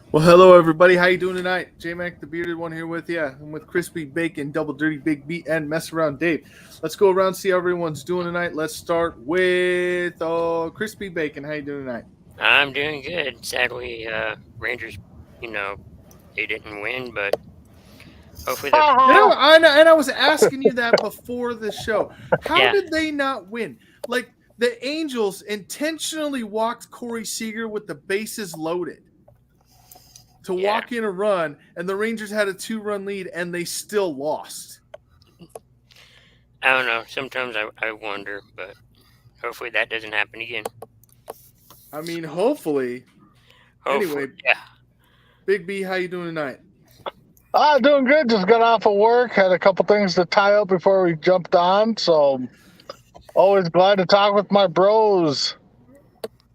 Well, hello everybody. How you doing tonight? J-Mac, the bearded one, here with you. I'm with Crispy Bacon, Double Dirty Big Beat, and Mess Around Dave. Let's go around see how everyone's doing tonight. Let's start with Crispy Bacon. How you doing tonight? I'm doing good. Sadly, Rangers, they didn't win, but hopefully they're... I was asking you that before the show. How did they not win? Like, the Angels intentionally walked Corey Seager with the bases loaded to walk in a run, and the Rangers had a 2-run lead, and they still lost. I don't know. Sometimes I wonder, but hopefully that doesn't happen again. I mean, hopefully. Anyway, Big B, how you doing tonight? Doing good. Just got off of work. Had a couple things to tie up before we jumped on, so always glad to talk with my bros.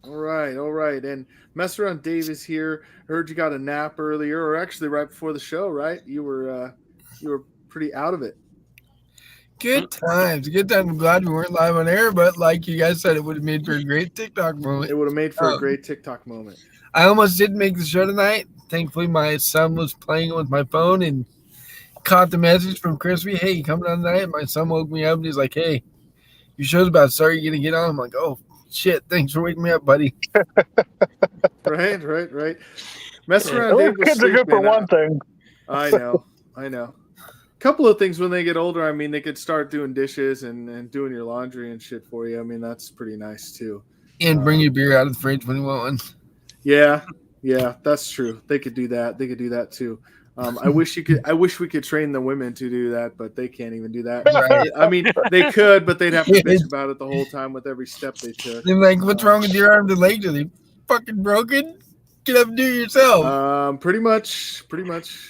All right. And Mess Around Dave is here. Heard you got a nap earlier, or actually right before the show, right? You were pretty out of it. Good times. I'm glad we weren't live on air, but like you guys said, it would have made for a great TikTok moment. It would have made for a great TikTok moment. I almost didn't make the show tonight. Thankfully, my son was playing with my phone and caught the message from Crispy, "Hey, you coming on tonight?" My son woke me up and he's like, "Hey, your show's about to start. You gonna get on?" I'm like, "Oh shit, thanks for waking me up, buddy." Right. Mess Around Dave was kids are good for one thing. I know. Couple of things when they get older. I mean, they could start doing dishes and doing your laundry and shit for you. I mean, that's pretty nice too. And bring your beer out of the fridge when you want one. Yeah, that's true. They could do that. They could do that too. I wish we could train the women to do that, but they can't even do that. Right. I mean, they could, but they'd have to bitch about it the whole time with every step they took. They're like, "What's wrong with your arms and legs? Are they fucking broken? Get up and do it yourself." Pretty much,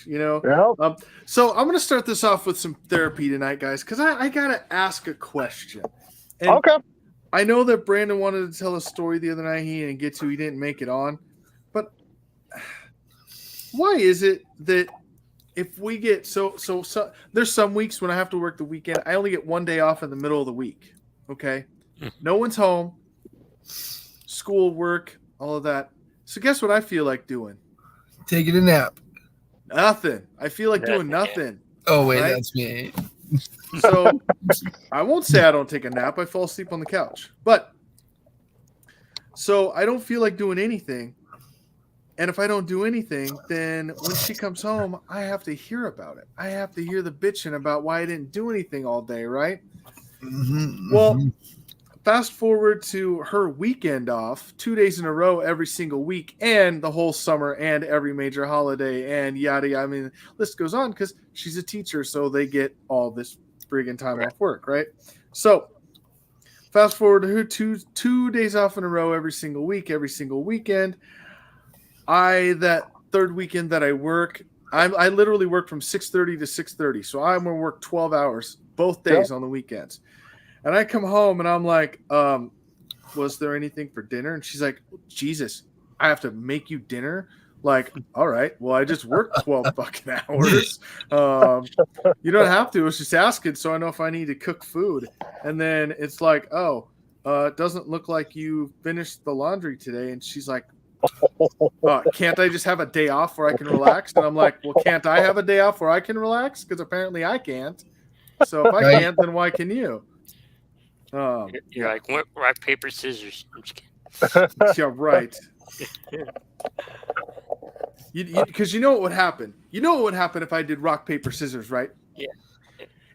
Yeah. So I'm going to start this off with some therapy tonight, guys, because I got to ask a question. And Okay. I know that Brandon wanted to tell a story the other night he didn't get to. He didn't make it on. But why is it that if we get so there's some weeks when I have to work the weekend, I only get one day off in the middle of the week. Okay? No one's home. School, work, all of that. So guess what I feel like doing? Taking a nap. Nothing. I feel like doing nothing. Oh, wait, right? That's me. So I won't say I don't take a nap. I fall asleep on the couch. But so I don't feel like doing anything. And if I don't do anything, then when she comes home, I have to hear about it. I have to hear the bitching about why I didn't do anything all day, right? Mm-hmm. Well, fast forward to her weekend off, 2 days in a row every single week, and the whole summer and every major holiday and yada yada. I mean, the list goes on because she's a teacher, so they get all this friggin' time off work, right? So fast forward to her two days off in a row every single week, every single weekend. That third weekend that I work, I literally work from 6:30 to 6:30, so I'm gonna work 12 hours both days on the weekends. And I come home and I'm like, was there anything for dinner? And she's like, Jesus, I have to make you dinner? Like, all right, well, I just worked 12 fucking hours. You don't have to. It's just asking, so I know if I need to cook food. And then it's like, it doesn't look like you finished the laundry today. And she's like, can't I just have a day off where I can relax? And I'm like, well, can't I have a day off where I can relax? Because apparently I can't. So if I can't, then why can you? You're like, what? Rock, paper, scissors. I'm just kidding. Yeah, right. Because you know what would happen? You know what would happen if I did rock, paper, scissors, right? Yeah.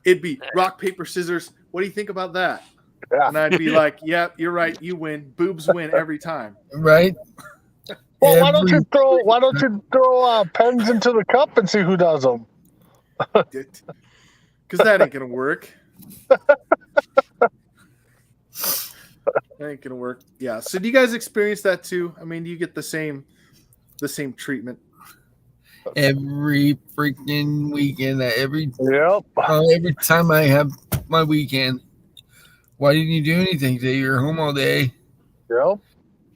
It'd be rock, paper, scissors. What do you think about that? Yeah. And I'd be like, yeah, you're right. You win. Boobs win every time. Right? Well, why don't you throw pens into the cup and see who does them? Because that ain't gonna work. That ain't gonna work. Yeah. So do you guys experience that too? I mean, do you get the same treatment? every freaking weekend. Every Yep. every time I have my weekend. Why didn't you do anything today? You're home all day. Yep.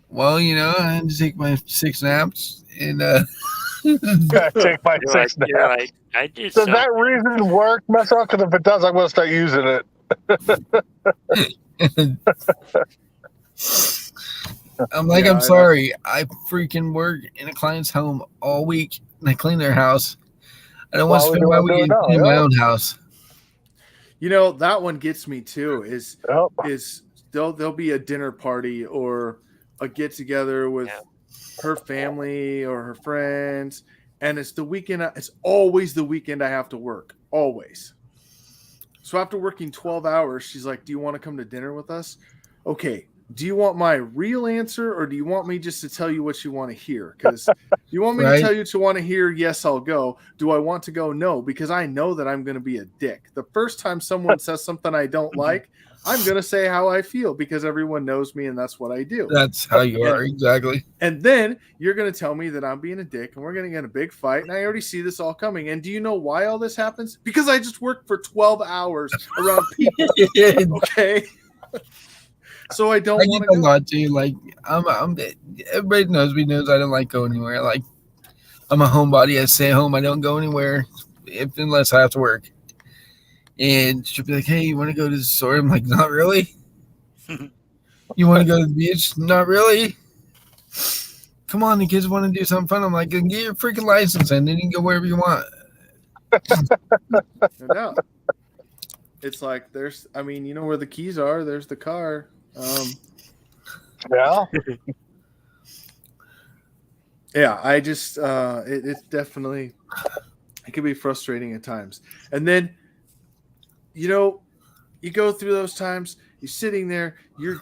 Well, I had to take my 6 naps, and I take my You're 6 you're naps. like, I did Does something. that reason work, Messa? Because if it does, I'm going to start using it. I'm like, Yeah, I I'm know. sorry. I freaking work in a client's home all week, and I clean their house. I don't want Why to would spend you my wanna do it weekend now? cleaning my Yeah. own house. That one gets me too. Yep. Is there'll be a dinner party or a get together with Yeah. her family or her friends, and it's the weekend. It's always the weekend I have to work, always. So after working 12 hours, she's like, "Do you want to come to dinner with us?" Okay. Do you want my real answer, or do you want me just to tell you what you want to hear? Because you want me to Right. tell you to want to hear, yes, I'll go. Do I want to go? No, because I know that I'm going to be a dick. The first time someone says something I don't like, I'm going to say how I feel because everyone knows me and that's what I do. That's how you are, exactly. And then you're going to tell me that I'm being a dick and we're going to get in a big fight. And I already see this all coming. And do you know why all this happens? Because I just worked for 12 hours around people. Okay. So I don't I want get to a go. lot too. Like I'm everybody knows me, knows I don't like going anywhere. Like I'm a homebody. I stay home. I don't go anywhere unless I have to work. And she'll be like, "Hey, you want to go to the store?" I'm like, "Not really." You want to go to the beach? Not really. Come on, the kids want to do something fun. I'm like, "Get your freaking license and then you can go wherever you want." No doubt. It's like you know where the keys are. There's the car. Yeah. Yeah, I just it's definitely it can be frustrating at times. And then you go through those times, you're sitting there, you're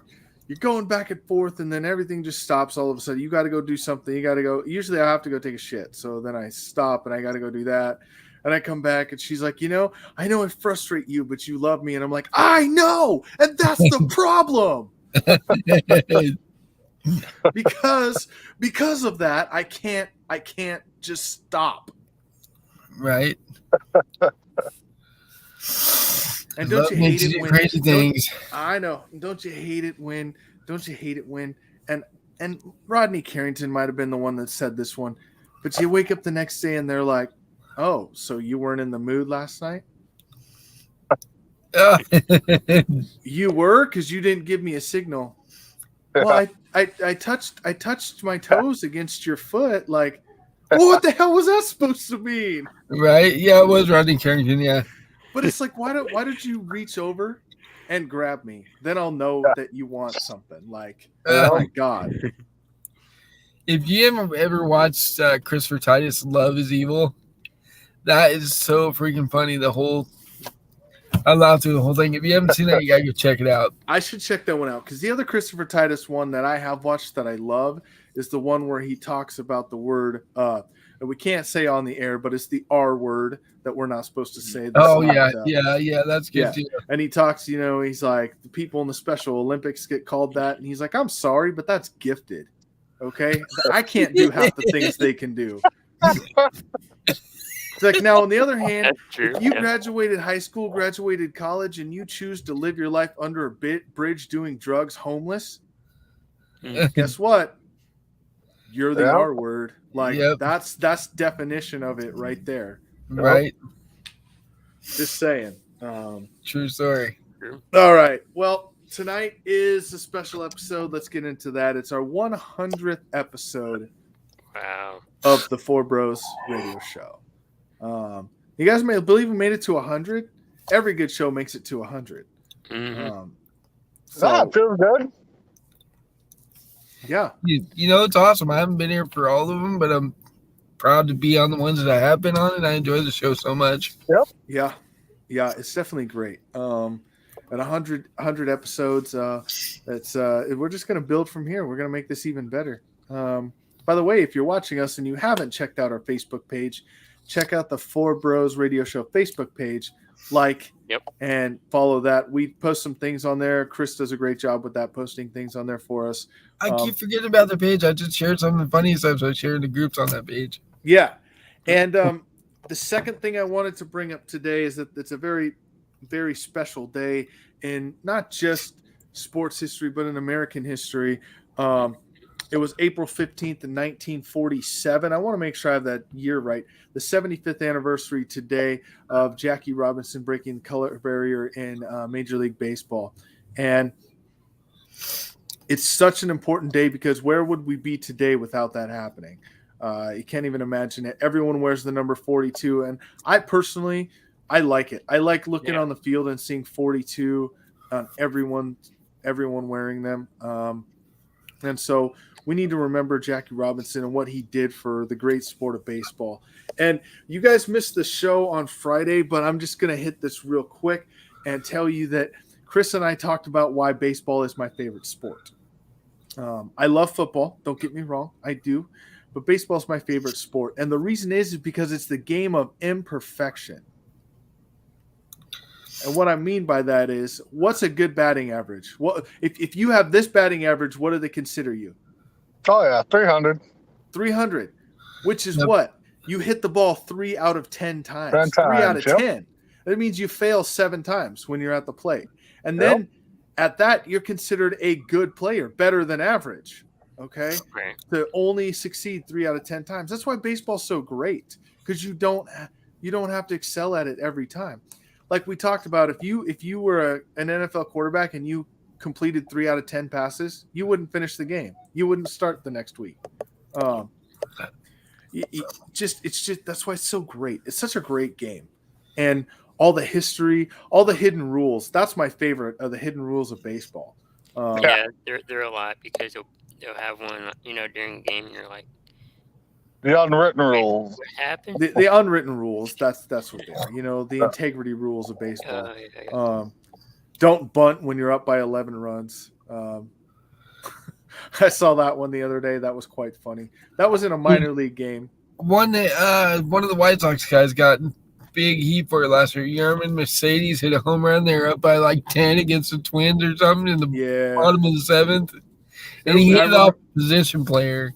going back and forth, and then everything just stops all of a sudden. You got to go do something. You got to go. Usually I have to go take a shit. So then I stop and I got to go do that. And I come back and she's like, I know I frustrate you, but you love me. And I'm like, I know. And that's the problem. Because of that, I can't just stop. Right. And don't Love you makes hate you it do when crazy things? I know. Don't you hate it when and Rodney Carrington might have been the one that said this one, but you wake up the next day and they're like, "Oh, so you weren't in the mood last night?" You were, because you didn't give me a signal. Well, I touched my toes against your foot. Like, well, what the hell was that supposed to mean? Right? Yeah, it was Rodney Carrington. Yeah. But it's like, why don't you reach over and grab me? Then I'll know that you want something. Like, oh my God. If you ever watched Christopher Titus Love is Evil, that is so freaking funny. I laughed through the whole thing. If you haven't seen that, you gotta go check it out. I should check that one out, because the other Christopher Titus one that I have watched that I love is the one where he talks about the word that we can't say on the air, but it's the R word that we're not supposed to say. Oh yeah, that's good too. And he talks, he's like, the people in the Special Olympics get called that, and he's like, I'm sorry, but that's gifted. Okay, I can't do half the things they can do. It's like, now on the other hand, That's true. if you yeah. graduated high school, graduated college, and you choose to live your life under a bridge doing drugs, homeless, guess what? You're the Yeah. R word. Like, Yep. that's definition of it right there. Right? Just saying. True story. All right. Well, tonight is a special episode. Let's get into that. It's our 100th episode Wow. of the Four Bros Radio Show. You guys may believe we made it to 100. Every good show makes it to 100. Mhm. It feels good. Yeah. It's awesome. I haven't been here for all of them, but I'm proud to be on the ones that I have been on, and I enjoy the show so much. Yeah, it's definitely great. And 100 episodes. We're just gonna build from here. We're gonna make this even better. By the way, if you're watching us and you haven't checked out our Facebook page, check out the Four Bros Radio Show Facebook page. And follow that. We post some things on there. Chris does a great job with that, posting things on there for us. I keep forgetting about the page. I just shared something funny stuff, so I shared the groups on that page. Yeah. And the second thing I wanted to bring up today is that it's a very, very special day in not just sports history, but in American history. It was April 15th in 1947. I want to make sure I have that year right. The 75th anniversary today of Jackie Robinson breaking the color barrier in Major League Baseball. And it's such an important day because where would we be today without that happening? You can't even imagine it. Everyone wears the number 42. And I personally, I like it. I like looking on the field and seeing 42 on everyone wearing them. And so we need to remember Jackie Robinson and what he did for the great sport of baseball. And you guys missed the show on Friday, but I'm just going to hit this real quick and tell you that Chris and I talked about why baseball is my favorite sport. I love football. Don't get me wrong. I do. But baseball is my favorite sport. And the reason is because it's the game of imperfection. And what I mean by that is, what's a good batting average? What if you have this batting average, what do they consider you? Oh, yeah, 300. 300, which is what? You hit the ball 3 out of 10 times. 10 3 out of times, 10. That means you fail 7 times when you're at the plate. And then at that, you're considered a good player, better than average. Okay? Right. To only succeed 3 out of 10 times. That's why baseball's so great, because you don't have to excel at it every time. Like we talked about, if you were an NFL quarterback and you completed 3 out of 10 passes, you wouldn't finish the game. You wouldn't start the next week. It's just that's why it's so great. It's such a great game, and all the history, all the hidden rules. That's my favorite of the hidden rules of baseball. They're a lot because they'll have one, during the game, and you're like, The unwritten rules. what happened? The unwritten rules. That's what they are. The integrity rules of baseball. Don't bunt when you're up by 11 runs. I saw that one the other day. That was quite funny. That was in a minor league game. One of the White Sox guys got big heat for it last year. Yerman Mercedes hit a home run. They were up by like 10 against the Twins or something in the bottom of the 7th. And he hit it off position player.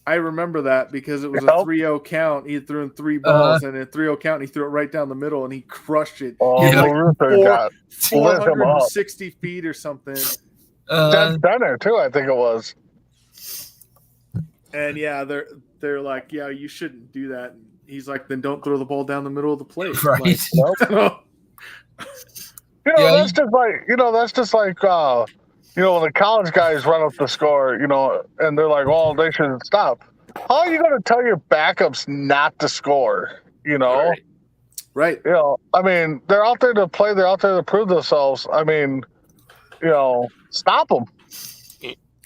I remember that because it was a 3-0 count. He threw in 3 balls, and a 3-0 count, he threw it right down the middle, and he crushed it. Oh, He hit like 460 460 feet or something. Dead center, too, I think it was. And, they're like, you shouldn't do that. And he's like, then don't throw the ball down the middle of the plate. Right. Like, That's just like when the college guys run up the score, and they're like, "Oh, they should stop." How are you going to tell your backups not to score? Right. I mean, they're out there to play. They're out there to prove themselves. I mean, stop them.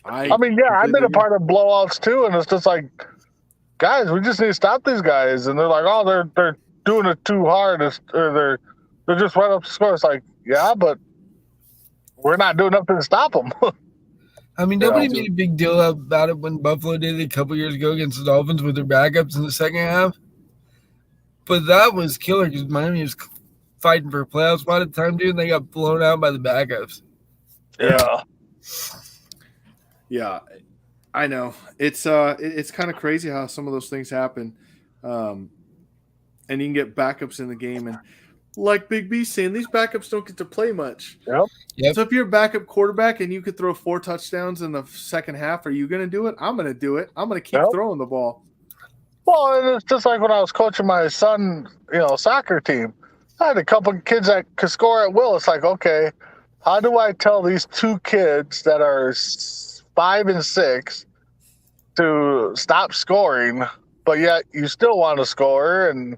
I've been a part of blowouts too, and it's just like, guys, we just need to stop these guys. And they're like, "Oh, they're doing it too hard," or they're just right up the score. It's like, yeah, but we're not doing nothing to stop them. I mean, nobody made a big deal about it when Buffalo did it a couple years ago against the Dolphins with their backups in the second half. But that was killer because Miami was fighting for a playoff spot at the time, dude, and they got blown out by the backups. Yeah. Yeah, I know. It's kind of crazy how some of those things happen. And you can get backups in the game, and like Big B saying, these backups don't get to play much. Yep. So if you're a backup quarterback and you could throw 4 touchdowns in the second half, are you going to do it? I'm going to do it. I'm going to keep throwing the ball. Well, and it's just like when I was coaching my son, soccer team. I had a couple of kids that could score at will. It's like, okay, how do I tell these 2 kids that are 5 and 6 to stop scoring, but yet you still want to score? And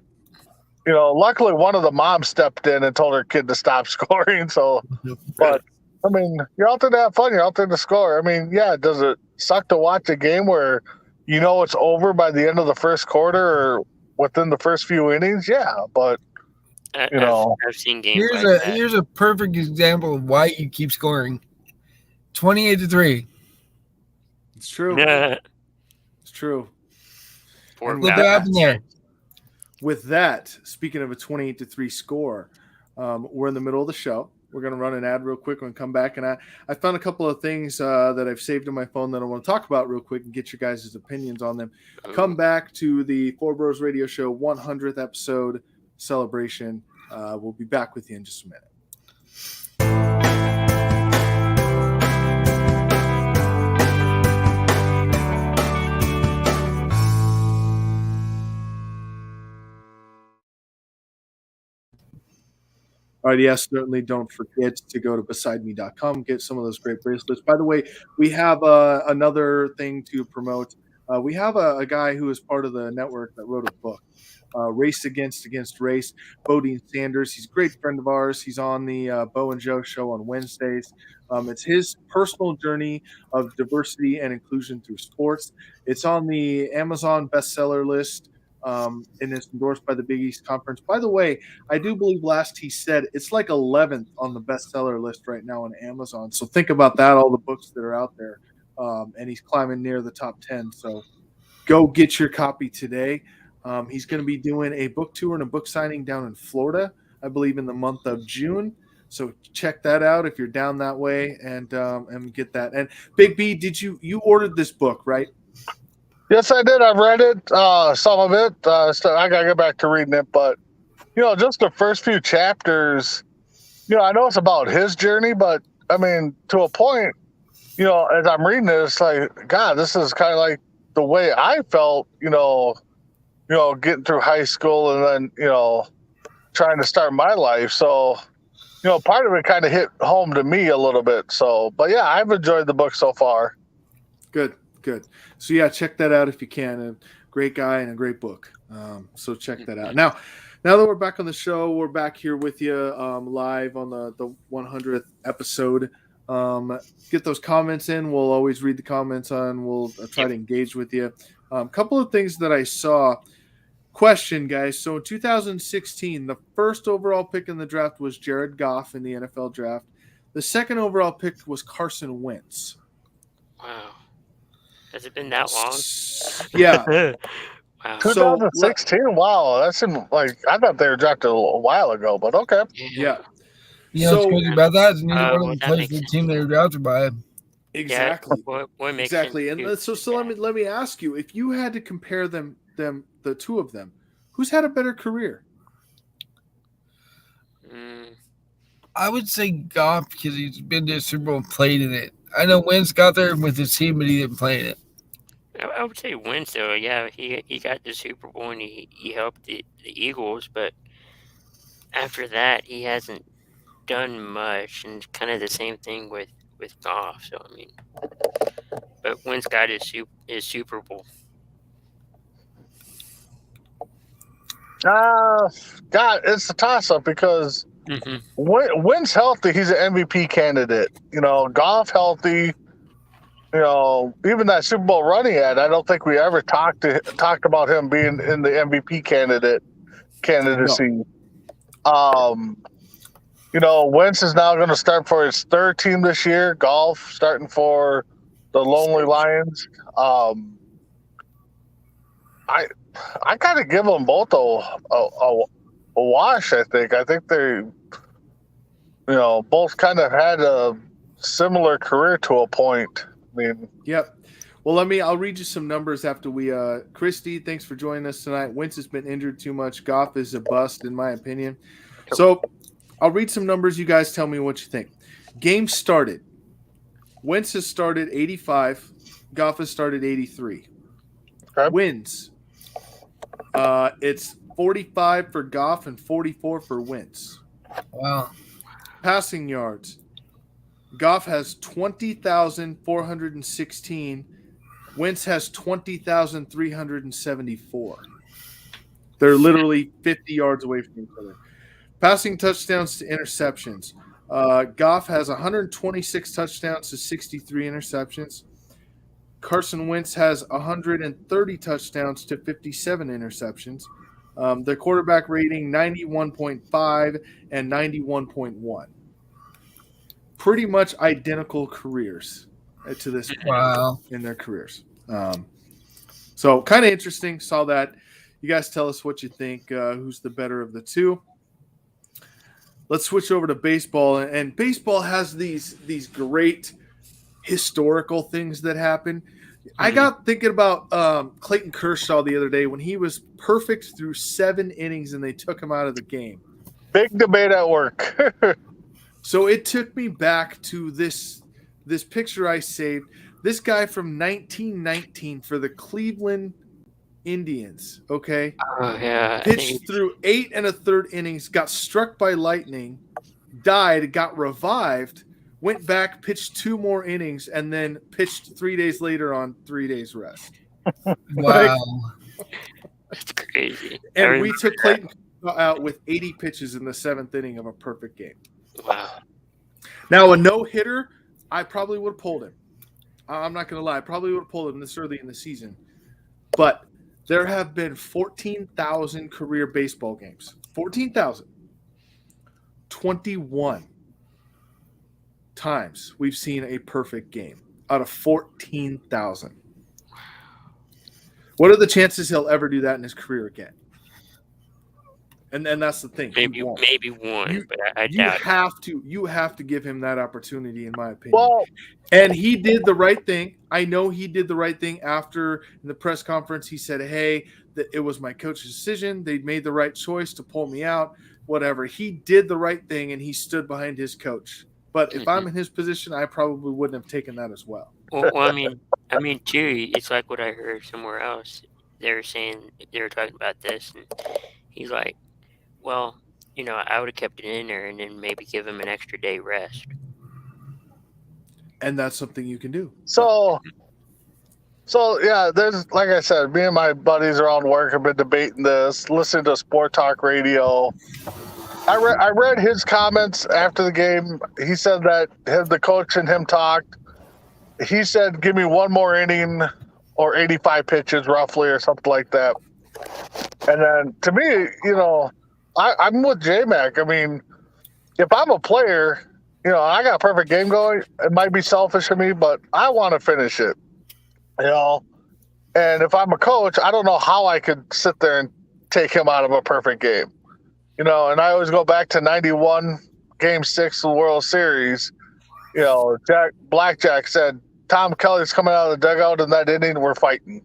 luckily one of the moms stepped in and told her kid to stop scoring. So, but I mean, you're out there to have fun. You're out there to score. I mean, does it suck to watch a game where it's over by the end of the first quarter or within the first few innings? Yeah, but I've seen games Here's a perfect example of why you keep scoring. 28-3. It's true. Yeah. It's true. Poor Look what happened there. With that, speaking of a 28-3 score, we're in the middle of the show. We're going to run an ad real quick and come back. And I found a couple of things that I've saved in my phone that I want to talk about real quick and get your guys' opinions on them. Come back to the Four Bros Radio Show 100th episode celebration. We'll be back with you in just a minute. All right, yes, certainly don't forget to go to besideme.com, get some of those great bracelets. By the way, we have another thing to promote. We have a guy who is part of the network that wrote a book, Race Against Race, Bodine Sanders. He's a great friend of ours. He's on the Bo and Joe show on Wednesdays. It's his personal journey of diversity and inclusion through sports. It's on the Amazon bestseller list. And it's endorsed by the Big East Conference. By the way, I do believe last he said it's like 11th on the bestseller list right now on Amazon. So think about that, all the books that are out there. And he's climbing near the top 10. So go get your copy today. He's going to be doing a book tour and a book signing down in Florida, I believe in the month of June. So check that out if you're down that way and get that. And Big B, you ordered this book, right? Yes, I did. I've read it, some of it. So I got to get back to reading it. But, just the first few chapters, I know it's about his journey, but, I mean, to a point, as I'm reading it, it's like, God, this is kind of like the way I felt, getting through high school and then, trying to start my life. So, part of it kind of hit home to me a little bit. So, but, yeah, I've enjoyed the book so far. Good. So yeah, check that out if you can. A great guy and a great book. So check that out. Now that we're back on the show, we're back here with you live on the 100th episode. Get those comments in. We'll always read the comments on. We'll try to engage with you. A couple of things that I saw. Question, guys. So in 2016, the first overall pick in the draft was Jared Goff in the NFL draft. The second overall pick was Carson Wentz. Wow. Has it been that long? Yeah. Wow. 2016? Wow. That seemed like I thought they were drafted a while ago, but okay. Yeah. What's crazy about that is neither one of them that plays makes for the sense. team they were drafted by. Exactly. Yeah, what makes Exactly. sense And too. so let me ask you, if you had to compare them the two of them, who's had a better career? I would say Goff because he's been to the Super Bowl and played in it. I know Wentz got there with his team, but he didn't play in it. I would say Wentz, though. Yeah, he got the Super Bowl and he helped the Eagles, but after that, he hasn't done much, and kind of the same thing with Goff. So I mean, but Wentz got his Super Bowl. God, it's a toss-up because Wentz healthy, he's an MVP candidate. Goff healthy. Even that Super Bowl run he had, I don't think we ever talked about him being in the MVP candidacy. No. Wentz is now going to start for his third team this year. Goff starting for the Lonely Lions. I kind of give them both a wash. I think they, both kind of had a similar career to a point. I mean, yep. Well, I'll read you some numbers after we. Christy, thanks for joining us tonight. Wentz has been injured too much. Goff is a bust, in my opinion. So I'll read some numbers. You guys tell me what you think. Games started. Wentz has started 85. Goff has started 83. Okay. Wins. It's 45 for Goff and 44 for Wentz. Wow. Passing yards. Goff has 20,416. Wentz has 20,374. They're literally 50 yards away from each other. Passing touchdowns to interceptions. Goff has 126 touchdowns to 63 interceptions. Carson Wentz has 130 touchdowns to 57 interceptions. Their quarterback rating 91.5 and 91.1. Pretty much identical careers to this point in their careers. So kind of interesting. Saw that. You guys tell us what you think. Who's the better of the two? let's switch over to baseball. And baseball has these great historical things that happen. I got thinking about Clayton Kershaw the other day when he was perfect through 7 innings and they took him out of the game. Big debate at work. So it took me back to this picture I saved. This guy from 1919 for the Cleveland Indians, okay? Oh yeah. Pitched through 8 1/3 innings, got struck by lightning, died, got revived, went back, pitched 2 more innings, and then pitched 3 days later on 3 days rest. Wow. That's crazy. And we took Clayton out with 80 pitches in the 7th inning of a perfect game. Wow. Now, a no-hitter, I probably would have pulled him. I'm not going to lie. I probably would have pulled him this early in the season. But there have been 14,000 career baseball games. 14,000. 21 times we've seen a perfect game out of 14,000. What are the chances he'll ever do that in his career again? And that's the thing. Maybe one, but I You doubt it. have to give him that opportunity, in my opinion. Well, And he did the right thing. I know he did the right thing after in the press conference. He said, hey, it was my coach's decision. They made the right choice to pull me out, whatever. He did the right thing, and he stood behind his coach. But if I'm in his position, I probably wouldn't have taken that as well. Well, I mean, too. It's like what I heard somewhere else. They were talking about this, and he's like, well, I would have kept it in there and then maybe give him an extra day rest. And that's something you can do. So yeah, there's, like I said, me and my buddies around work have been debating this, listening to Sport Talk Radio. I read his comments after the game. He said that the coach and him talked. He said, give me one more inning or 85 pitches roughly or something like that. And then to me, I'm with J-Mac. I mean, if I'm a player, I got a perfect game going. It might be selfish of me, but I want to finish it. And if I'm a coach, I don't know how I could sit there and take him out of a perfect game. And I always go back to 91, Game 6 of the World Series. Blackjack said, Tom Kelly's coming out of the dugout in that inning, we're fighting.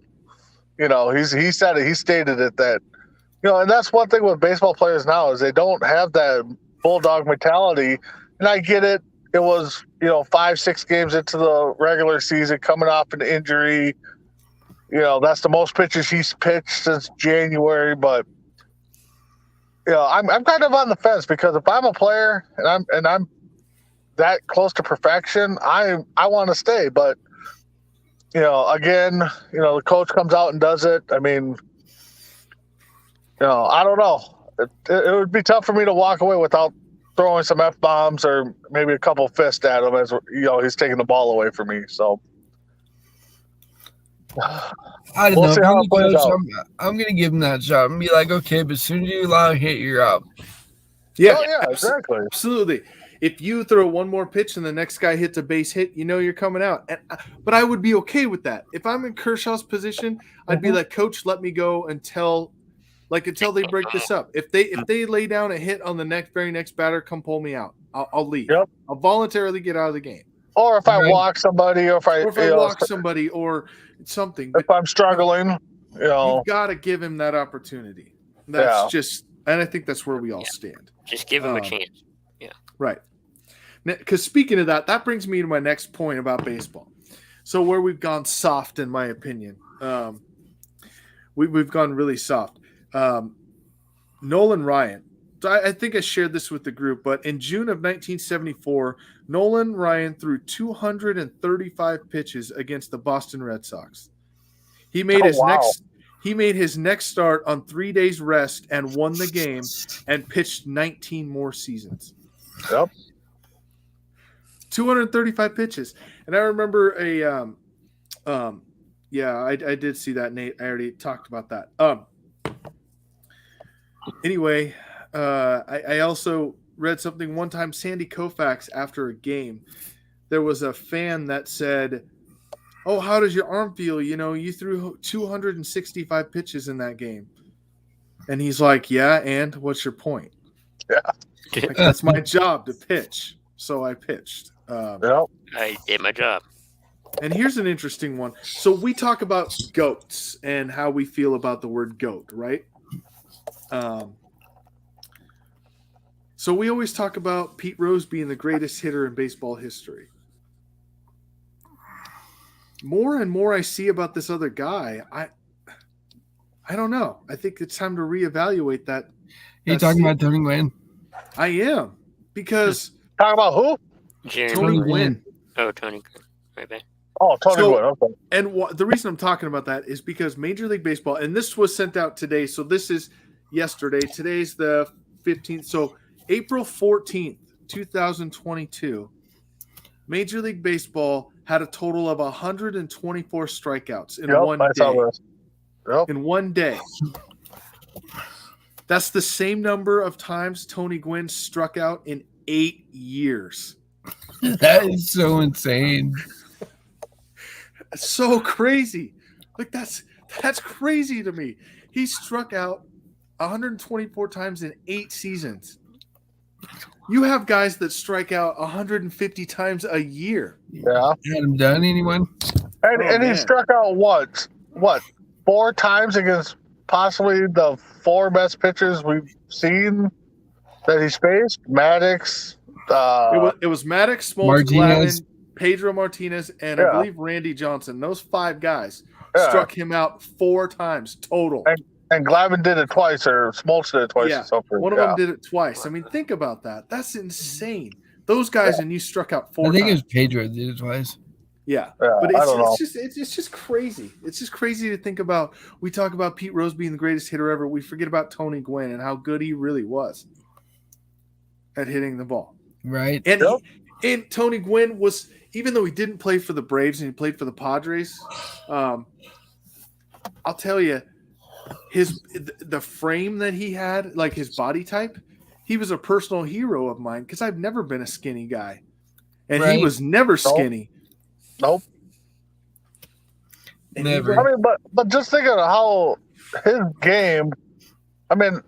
He said it. He stated it that, and that's one thing with baseball players now is they don't have that bulldog mentality. And I get it. It was, 5-6 games into the regular season, coming off an injury. That's the most pitches he's pitched since January. But, I'm kind of on the fence because if I'm a player and I'm that close to perfection, I want to stay. But, again, the coach comes out and does it. I mean, I don't know. It would be tough for me to walk away without throwing some F-bombs or maybe a couple fists at him as, he's taking the ball away from me. So I don't We'll know. see If how I'm it plays the coach, out. I'm going to give him that shot and be like, okay, but as soon as you allow a hit, you're out. Yeah, Oh, yeah, exactly. absolutely. If you throw one more pitch and the next guy hits a base hit, you're coming out. But I would be okay with that. If I'm in Kershaw's position, I'd be like, Coach, let me go until they break this up. If they lay down a hit on the very next batter, come pull me out. I'll leave. Yep. I'll voluntarily get out of the game. Or if I Right. walk somebody, or if I walk somebody or something. But if I'm struggling, you've got to give him that opportunity. That's and I think that's where we all stand. Just give him a chance. Right. Because speaking of that brings me to my next point about baseball. So where we've gone soft, in my opinion, we've gone really soft. Nolan Ryan. So I think I shared this with the group, but in June of 1974, Nolan Ryan threw 235 pitches against the Boston Red Sox. He made his next start on 3 days rest and won the game and pitched 19 more seasons. Yep. 235 pitches. And I remember I did see that, Nate. I already talked about that. Anyway, I also read something one time. Sandy Koufax, after a game, there was a fan that said, "Oh, how does your arm feel? You threw 265 pitches in that game." And he's like, "Yeah, and what's your point?" Like, that's my job to pitch. So I pitched. Yep. I did my job. And here's an interesting one. So we talk about GOATs and how we feel about the word GOAT, right? So we always talk about Pete Rose being the greatest hitter in baseball history. More and more I see about this other guy, I don't know. I think it's time to reevaluate that. You talking about Tony Gwynn? I am. Because Talking about who? Jeremy. Tony Tony Gwynn. Oh, Tony. Right back. Oh, Tony So- Gwynn. Okay. And the reason I'm talking about that is because Major League Baseball, and this was sent out today, so this is yesterday. Today's the 15th. So April 14th, 2022, Major League Baseball had a total of 124 strikeouts in one I saw day. this. Yep. In one day. That's the same number of times Tony Gwynn struck out in 8 years. That is so insane. So crazy. Like that's crazy to me. He struck out 124 times in 8 seasons. You have guys that strike out 150 times a year. Yeah. Adam Dunn, anyone? And, Oh, and he man. struck out what? 4 times against possibly the 4 best pitchers we've seen that he's faced? Maddox. It was Maddox, Smoltz, Martinez. Glavine, Pedro Martinez, and Yeah. I believe Randy Johnson. Those 5 guys Yeah. struck him out 4 times total. And Glavine did it twice, or Smoltz did it twice Yeah. or something. One of Yeah. them did it twice. I mean, think about that. That's insane. Those guys and you struck out 4 I think it times. was Pedro that did it twice. Yeah. Yeah, But I don't know. it's just crazy. It's just crazy to think about. We talk about Pete Rose being the greatest hitter ever. We forget about Tony Gwynn and how good he really was at hitting the ball. Right? And Yep. and Tony Gwynn was, even though he didn't play for the Braves and he played for the Padres, I'll tell you, the frame that he had, like his body type, he was a personal hero of mine because I've never been a skinny guy, and he Right. was never skinny. Nope. And he Never. went- I mean, but just think of how his game. I mean,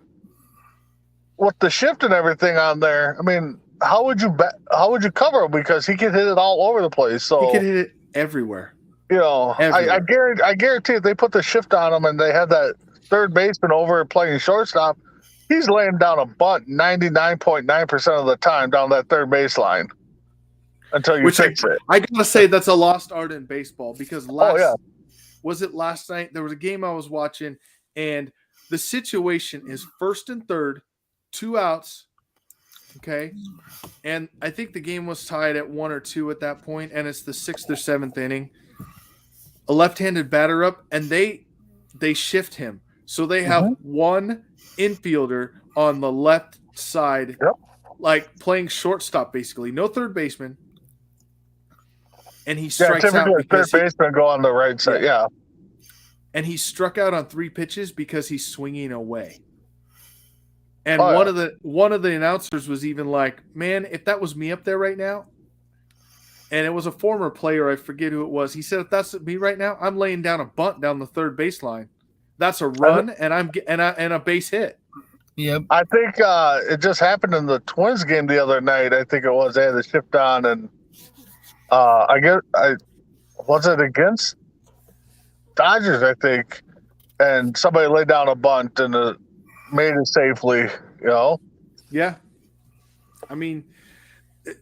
with the shift and everything on there. I mean, how would you cover him, because he could hit it all over the place. So he could hit it everywhere. you know, Everywhere. I guarantee if they put the shift on him and they had that third baseman over playing shortstop, he's laying down a bunt 99.9% of the time down that third baseline until you Which I, fix it. I gotta say that's a lost art in baseball because yeah. was it last night? There was a game I was watching, and the situation is 1st and 3rd, 2 outs. Okay. And I think the game was tied at 1 or 2 at that point, and it's the 6th or 7th inning. A left-handed batter up, and they shift him. So they have one infielder on the left side, Yep. like playing shortstop basically. No third baseman. And he Yeah, strikes out typically a third because baseman go on the right side. Yeah. and he struck out on 3 pitches because he's swinging away. And Oh, one of the announcers was even like, "Man, if that was me up there right now," and it was a former player, I forget who it was. He said, "If that's me right now, I'm laying down a bunt down the third baseline. That's a run, and a base hit." Yep. I think it just happened in the Twins game the other night. I think it was they had the shift on, and was it against Dodgers? I think, and somebody laid down a bunt and made it safely. You know, Yeah, I mean,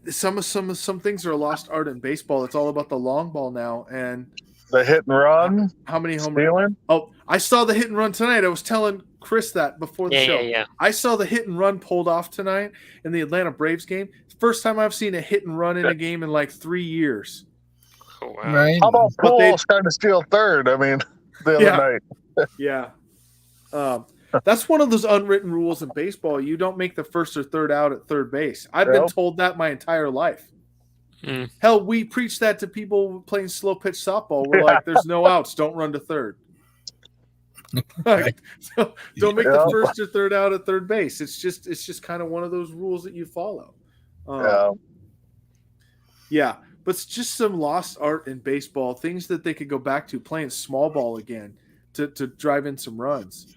some things are a lost art in baseball. It's all about the long ball now, and the hit and run, how many home runs. stealing. Oh, I saw the hit and run tonight. I was telling Chris that before the show. Yeah. I saw the hit and run pulled off tonight in the Atlanta Braves game. First time I've seen a hit and run in a game in like 3 years. Oh, wow. Right? How about But they- Poole trying to steal third? I mean, the other Yeah. night. Yeah. That's one of those unwritten rules in baseball. You don't make the first or third out at third base. I've been Yep. told that my entire life. Mm. Hell, we preach that to people playing slow pitch softball. We're like, there's no outs. Don't run to third. Like, so don't make the Yeah. first or third out at third base. It's just kind of one of those rules that you follow. Yeah. Yeah, but it's just some lost art in baseball, things that they could go back to, playing small ball again to drive in some runs.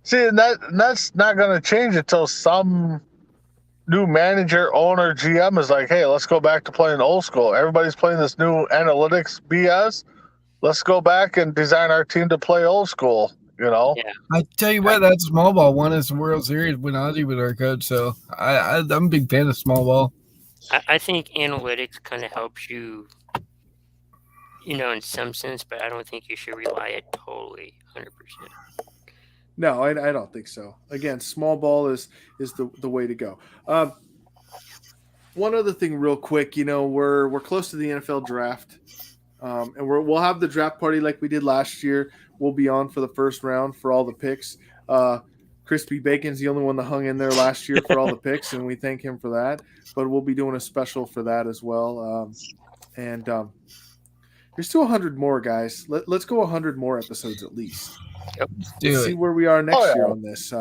See, and that's not going to change until some new manager, owner, GM is like, hey, let's go back to playing old school. Everybody's playing this new analytics BS. Let's go back and design our team to play old school, you know? Yeah. I tell you what, that small ball won us the World Series when Ozzy was our coach. So I'm a big fan of small ball. I think analytics kind of helps you, in some sense, but I don't think you should rely it totally 100%. No, I don't think so. Again, small ball is the way to go. One other thing, real quick, we're close to the NFL draft, and we'll have the draft party like we did last year. We'll be on for the first round for all the picks. Crispy Bacon's the only one that hung in there last year for all the picks, and we thank him for that. But we'll be doing a special for that as well. And there's still 100 more, guys. Let's go 100 more episodes at least. Yep. Let's see where we are next year on this.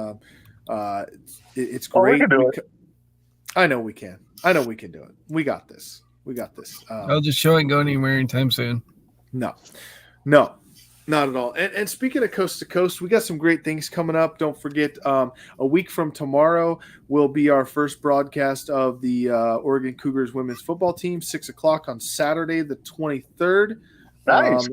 It's great. We can do it. I know we can. I know we can do it. We got this. I'll just show ain't going anywhere anytime soon. No, not at all. And speaking of coast to coast, we got some great things coming up. Don't forget, a week from tomorrow will be our first broadcast of the Oregon Cougars women's football team, 6:00 on Saturday, the 23rd. Nice.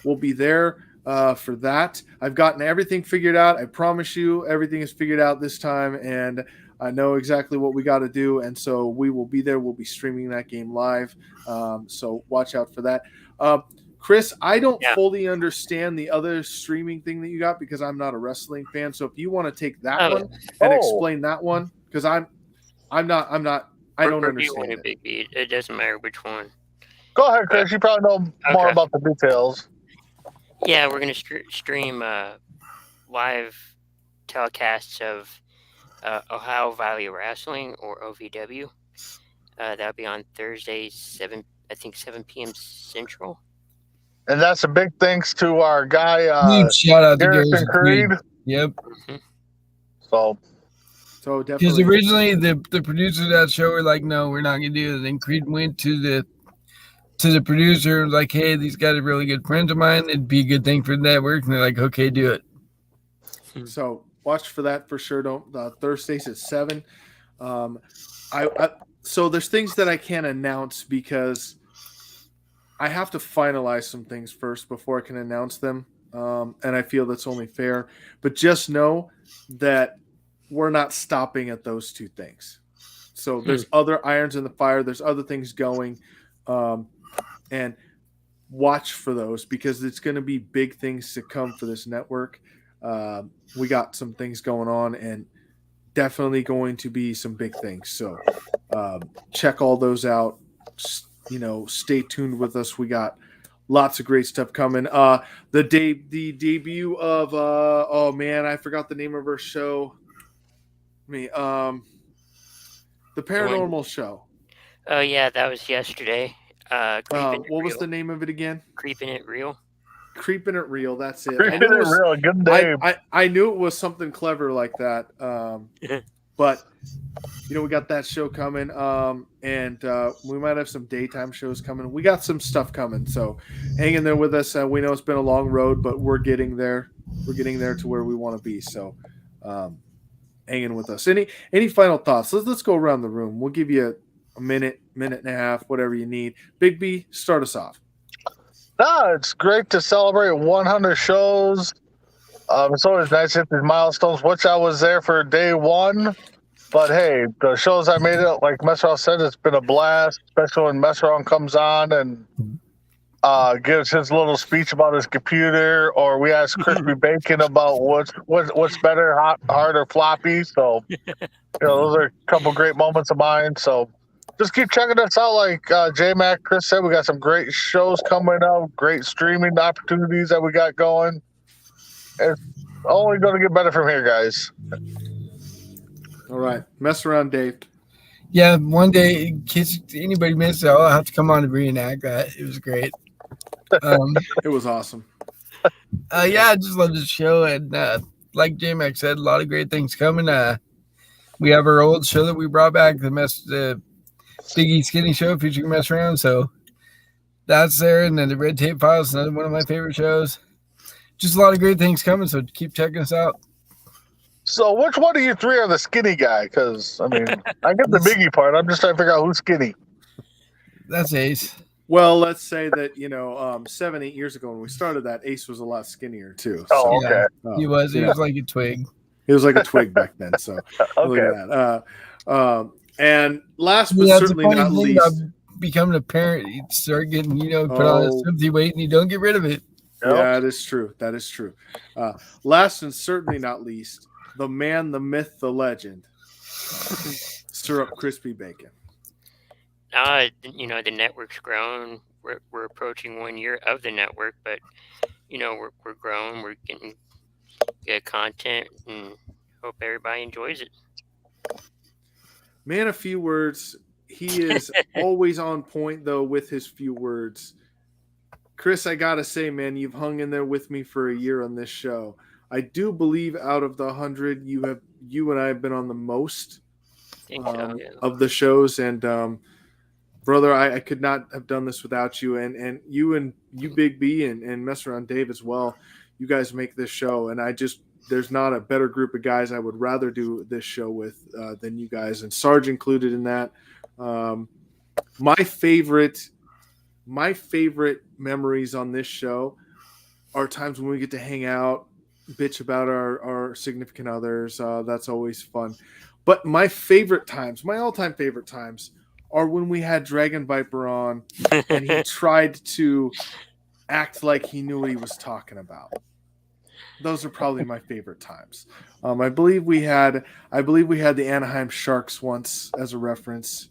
We'll be there for that. I've gotten everything figured out. I promise you, everything is figured out this time, and I know exactly what we got to do. And so we will be there. We'll be streaming that game live. So watch out for that. Chris, I don't fully understand the other streaming thing that you got because I'm not a wrestling fan. So if you want to take that one and explain that one, because I don't understand it. Big B. It doesn't matter which one. Go ahead, Chris. You probably know more about the details. Yeah, we're going to stream live telecasts of Ohio Valley Wrestling, or OVW. That'll be on Thursday, 7 p.m. Central. And that's a big thanks to our guy, shout out to Garrison Creed. Yep. Mm-hmm. So definitely. Because originally the producers of that show were like, no, we're not going to do it. And Creed went to the producer and was like, hey, these guys are really good friends of mine. It'd be a good thing for the network. And they're like, okay, do it. So watch for that for sure. Thursdays at 7. So there's things that I can't announce because I have to finalize some things first before I can announce them. And I feel that's only fair. But just know that we're not stopping at those two things. So there's other irons in the fire. There's other things going. And watch for those because it's going to be big things to come for this network. We got some things going on and definitely going to be some big things. So check all those out. Stay tuned with us. We got lots of great stuff coming. The debut of I forgot the name of her show. The Paranormal Show. Oh yeah, that was yesterday. What was the name of it again? Creeping It Real. Creeping It Real. That's it. Creeping It Real. Good name. I knew it was something clever like that. But we got that show coming. And we might have some daytime shows coming. We got some stuff coming. So hang in there with us. We know it's been a long road, but we're getting there. We're getting there to where we want to be. So hang in with us. Any final thoughts? Let's go around the room. We'll give you a minute and a half, whatever you need. Big B, start us off. It's great to celebrate 100 shows. It's always nice to hit these milestones, which I was there for day one. But hey, the shows I made it, like Messerol said, it's been a blast, especially when Messerol comes on and gives his little speech about his computer, or we ask Crispy Bacon about what's better, hard or floppy. So those are a couple great moments of mine. So just keep checking us out. Like J-Mac, Chris said, we got some great shows coming up, great streaming opportunities that we got going. It's only going to get better from here, guys. All right. Mess around, Dave. Yeah, one day, in case anybody missed it, I'll have to come on and reenact that. It was great. It was awesome. I just love this show. And like J-Mac said, a lot of great things coming. We have our old show that we brought back, the Biggie Skinny Show featuring Mess Around. So that's there. And then the Red Tape Files, another one of my favorite shows. Just a lot of great things coming. So keep checking us out. So which one of you three are the skinny guy? Because I mean, I get the Biggie part. I'm just trying to figure out who's skinny. That's Ace. Well, let's say that 7-8 years ago when we started that, Ace was a lot skinnier too. Oh, So, okay. He was. He yeah. was like a twig. He was like a twig back then. So look Okay. at that. And last but That's the certainly funny not thing least, about becoming a parent. You start getting, put on a Oh. empty weight and you don't get rid of it. Yep. yeah, that is true. That is true. Last and certainly not least, the man, the myth, the legend, Syrup Crispy Bacon. The network's grown. We're approaching 1 year of the network, but we're growing. We're getting good content, and hope everybody enjoys it. Man, a few words. He is always on point though with his few words. Chris, I gotta say, man, you've hung in there with me for a year on this show. I do believe out of the 100, you and I have been on the most Think so, yeah. of the shows, and brother, I could not have done this without you, and you Big B and Mess Around Dave as well. You guys make this show, and there's not a better group of guys I would rather do this show with than you guys, and Sarge included in that. My favorite memories on this show are times when we get to hang out, bitch about our significant others. That's always fun. But my all-time favorite times are when we had Dragon Viper on and he tried to act like he knew what he was talking about. Those are probably my favorite times. I believe we had the Anaheim Sharks once as a reference.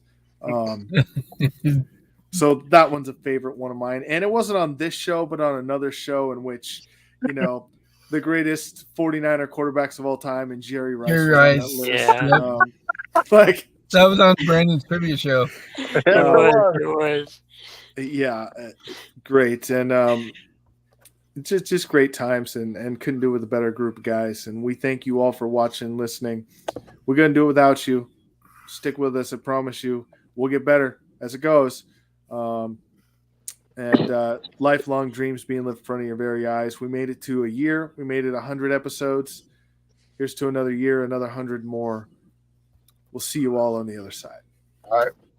So that one's a favorite one of mine. And it wasn't on this show, but on another show in which, the greatest 49er quarterbacks of all time and Jerry Rice. Jerry was on Rice. that list. Yeah. That was on Brandon's trivia show. It was. Yeah, great. And just great times and couldn't do it with a better group of guys. And we thank you all for watching and listening. We're going to do it without you. Stick with us. I promise you. We'll get better as it goes. And lifelong dreams being lived in front of your very eyes. We made it to a year. We made it 100 episodes. Here's to another year, another 100 more. We'll see you all on the other side. All right.